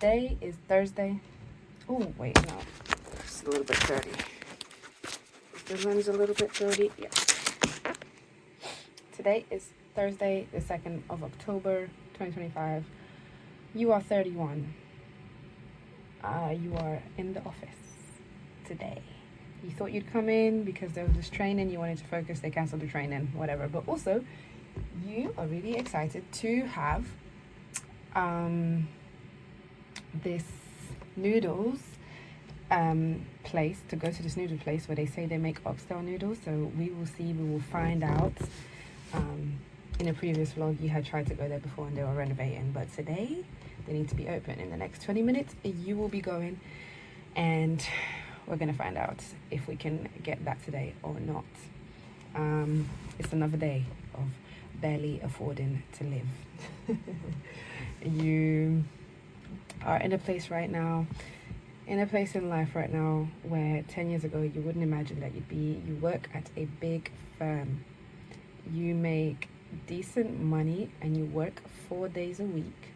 Today is Thursday. Oh, wait, no. It's a little bit dirty. Is the lens a little bit dirty? Yeah. Today is Thursday, the 2nd of October, 2025. You are 31. You are in the office today. You thought you'd come in because there was this training, you wanted to focus, they cancelled the training, whatever. But also, you are really excited to have this noodles place, to go to this noodle place where they say they make oxtail noodles. So we will find out. In a previous vlog, you had tried to go there before and they were renovating, but today they need to be open. In the next 20 minutes, you will be going, and we're gonna find out if we can get that today or not. It's another day of barely affording to live. You are in a place right now, in a place in life right now where 10 years ago you wouldn't imagine that you'd be. You work at a big firm, you make decent money, and you work 4 days a week.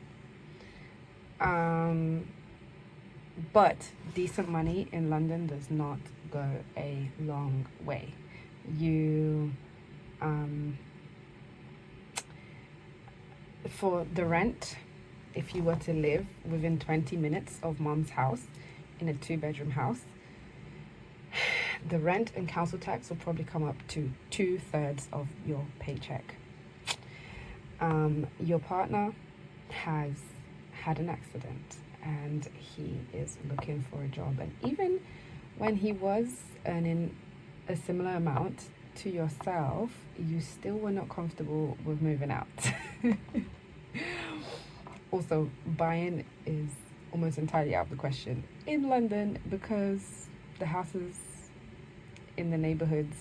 But decent money in London does not go a long way. You for the rent, if you were to live within 20 minutes of mom's house in a 2-bedroom house, the rent and council tax will probably come up to 2/3 of your paycheck. Your partner has had an accident and he is looking for a job, and even when he was earning a similar amount to yourself, you still were not comfortable with moving out. Also, buying is almost entirely out of the question in London because the houses in the neighborhoods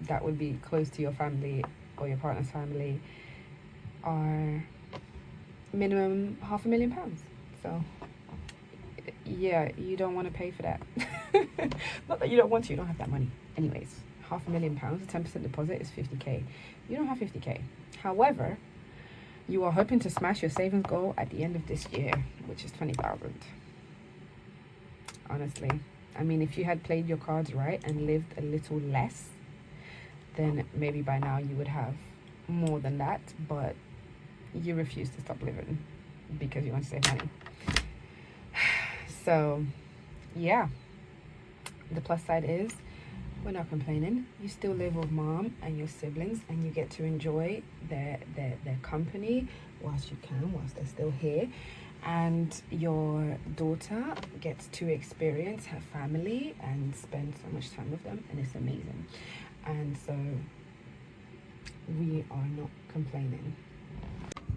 that would be close to your family or your partner's family are minimum £500,000. So yeah, you don't want to pay for that. Not that you don't want to, you don't have that money. Anyways, £500,000, 10% deposit is 50k. You don't have 50k. However, you are hoping to smash your savings goal at the end of this year, which is 20,000. Honestly, I mean, if you had played your cards right and lived a little less, then maybe by now you would have more than that, but you refuse to stop living because you want to save money. So yeah, the plus side is we're not complaining. You still live with mom and your siblings, and you get to enjoy their company whilst you can, whilst they're still here. And your daughter gets to experience her family and spend so much time with them, and it's amazing. And so we are not complaining.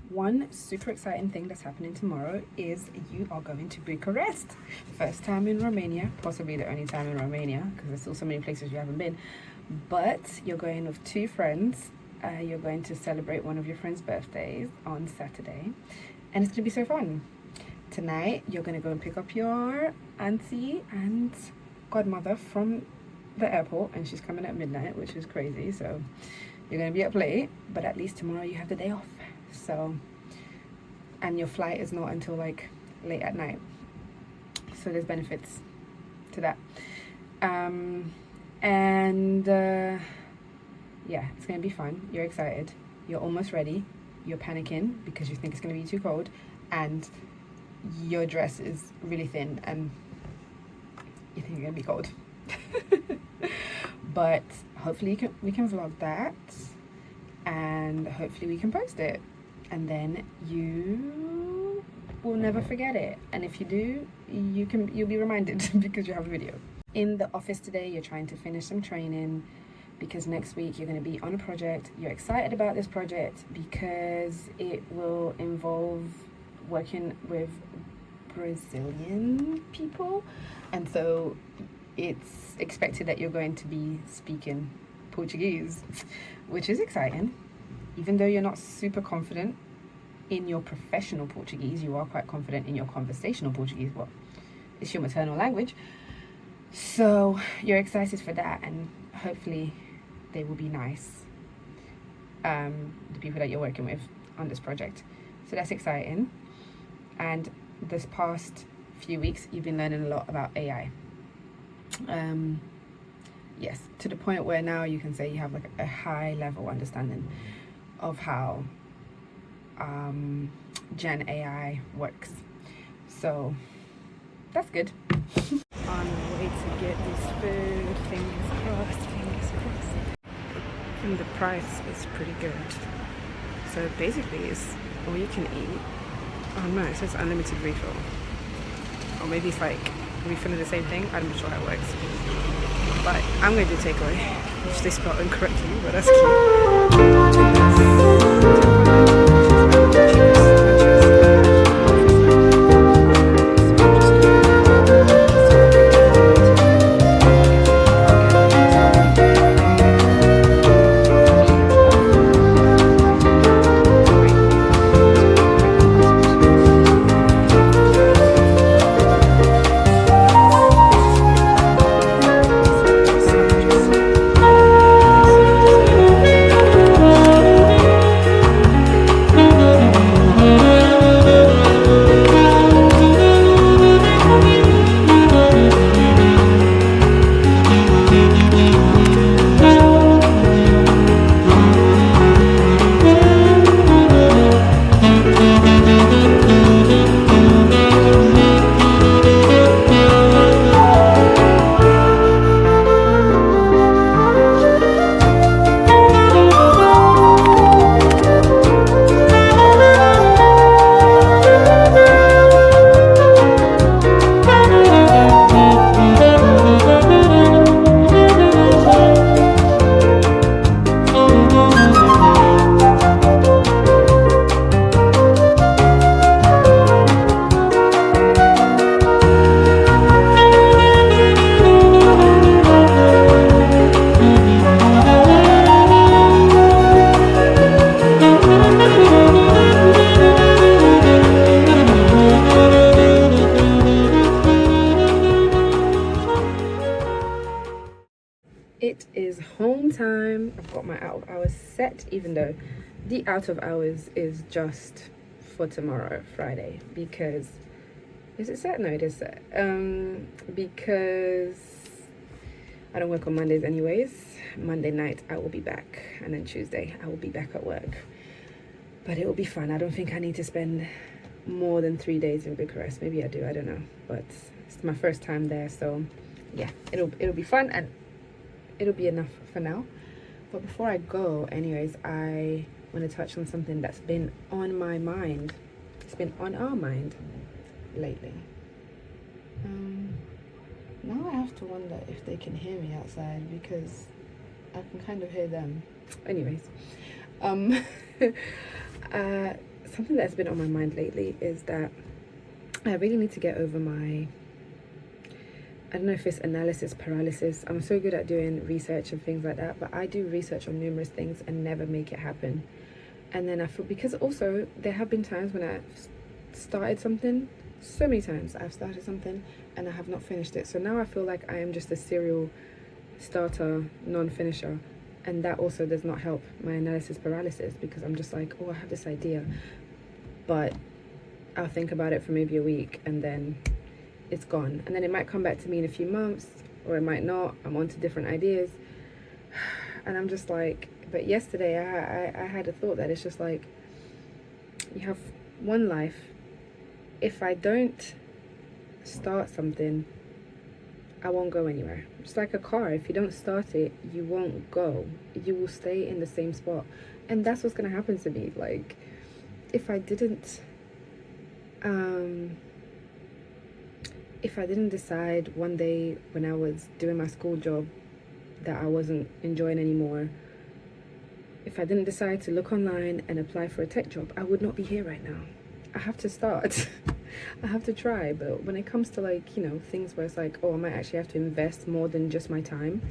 One super exciting thing that's happening tomorrow is you are going to Bucharest. First time in Romania, possibly the only time in Romania because there's still so many places you haven't been. But you're going with 2 friends. You're going to celebrate one of your friends' birthdays on Saturday, and it's going to be so fun. Tonight, you're going to go and pick up your auntie and godmother from the airport, and she's coming at midnight, which is crazy. So you're going to be up late, but at least tomorrow you have the day off. So, and your flight is not until like late at night. So there's benefits to that. Yeah, it's going to be fun. You're excited. You're almost ready. You're panicking because you think it's going to be too cold, and your dress is really thin and you think you're going to be cold. But hopefully we can vlog that, and hopefully we can post it, and then you will never forget it. And if you do, you'll be reminded because you have a video. In the office today, you're trying to finish some training because next week you're going to be on a project. You're excited about this project because it will involve working with Brazilian people, and so it's expected that you're going to be speaking Portuguese, which is exciting. Even though you're not super confident in your professional Portuguese, you are quite confident in your conversational Portuguese. Well, it's your maternal language, so you're excited for that, and hopefully they will be nice, the people that you're working with on this project. So that's exciting. And this past few weeks you've been learning a lot about AI. Yes, to the point where now you can say you have like a high level understanding of how Gen AI works. So that's good. On the way to get this food, fingers crossed, fingers crossed. And the price is pretty good. So basically it's all you can eat. Oh no, it says unlimited refill. Or maybe it's like refilling the same thing. I'm not sure how it works. But I'm going to do takeaway, which they spelled incorrectly, but that's It is home time. I've got my out of hours set, even though the out of hours is just for tomorrow, Friday, because is it set? No, it is set. Because I don't work on Mondays anyways. Monday night I will be back, and then Tuesday I will be back at work. But it will be fun. I don't think I need to spend more than 3 days in Bucharest. Maybe I do, I don't know. But it's my first time there, so yeah, it'll be fun, and it'll be enough for now. But before I go, anyways, I want to touch on something that's been on my mind. It's been on our mind lately. Now I have to wonder if they can hear me outside, because I can kind of hear them. Anyways, something that's been on my mind lately is that I really need to get over my, I don't know if it's analysis paralysis. I'm so good at doing research and things like that, but I do research on numerous things and never make it happen. And then I feel, because also there have been times when I've started something, so many times I've started something and I have not finished it. So now I feel like I am just a serial starter, non-finisher. And that also does not help my analysis paralysis, because I'm just like, oh, I have this idea, but I'll think about it for maybe a week and then it's gone. And then it might come back to me in a few months, or it might not. I'm on to different ideas. And I'm just like, but yesterday I had a thought that it's just like, you have one life. If I don't start something, I won't go anywhere. It's like a car. If you don't start it, you won't go. You will stay in the same spot. And that's what's going to happen to me. Like, if I didn't decide one day when I was doing my school job that I wasn't enjoying anymore, if I didn't decide to look online and apply for a tech job, I would not be here right now. I have to start. I have to try. But when it comes to, like, you know, things where it's like, oh, I might actually have to invest more than just my time,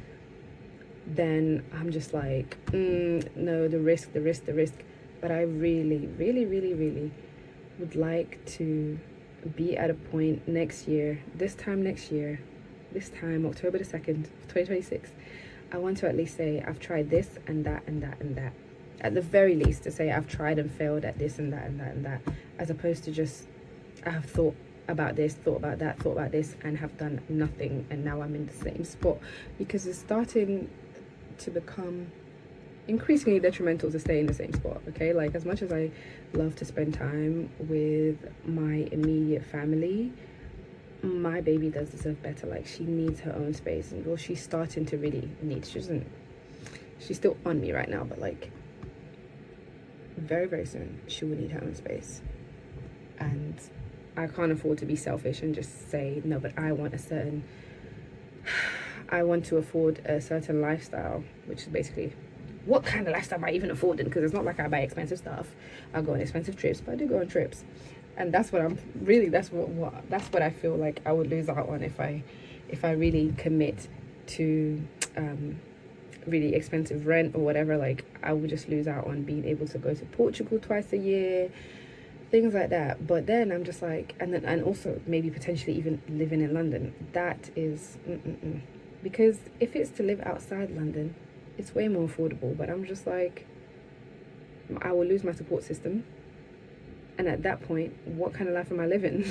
then I'm just like, no, the risk. But I really would like to be at a point next year, this time October the 2nd, 2026, I want to at least say I've tried this and that and that and that. At the very least, to say I've tried and failed at this and that and that and that, as opposed to just I have thought about this, thought about that, thought about this, and have done nothing, and now I'm in the same spot because it's starting to become increasingly detrimental to stay in the same spot. Okay, like as much as I love to spend time with my immediate family, my baby does deserve better. Like, she needs her own space, and well, she's starting to really need, she's still on me right now, but like very, very soon she will need her own space. And I can't afford to be selfish and just say no, but I want to afford a certain lifestyle, which is basically, what kind of lifestyle am I even affording? Because it's not like I buy expensive stuff. I go on expensive trips, but I do go on trips, and that's what I'm really, that's what I feel like I would lose out on if I really commit to really expensive rent or whatever. Like, I would just lose out on being able to go to Portugal twice a year, things like that. But then I'm just like, and also maybe potentially even living in London. That is because if it's to live outside London, it's way more affordable. But I'm just like, I will lose my support system, and at that point, what kind of life am I living?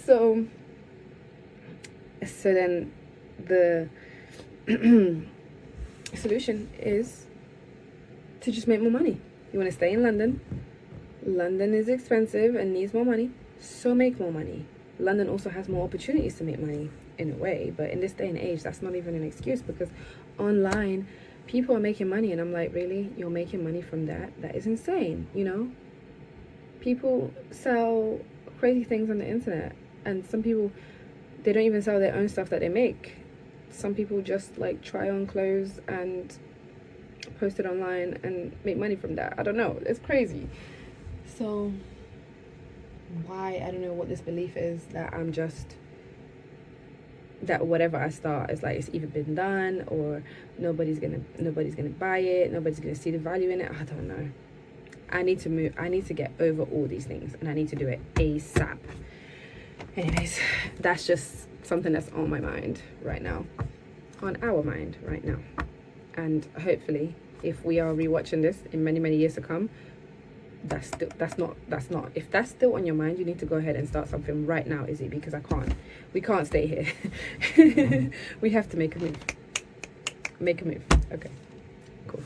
so then the solution is to just make more money. You want to stay in London. London is expensive and needs more money, so make more money. London also has more opportunities to make money in a way, but in this day and age, that's not even an excuse, because online people are making money, and I'm like, really? You're making money from that? That is insane. You know, people sell crazy things on the internet, and some people, they don't even sell their own stuff that they make. Some people just like try on clothes and post it online and make money from that. I don't know, it's crazy. So why, I don't know what this belief is that I'm just, that whatever I start is like, it's either been done, or nobody's gonna buy it, nobody's gonna see the value in it. I don't know. I need to move. I need to get over all these things, and I need to do it ASAP. Anyways, that's just something that's on my mind right now, on our mind right now. And hopefully, if we are rewatching this in many, many years to come, that's not if that's still on your mind, you need to go ahead and start something right now, Izzy, because we can't stay here. We have to make a move. Okay, cool.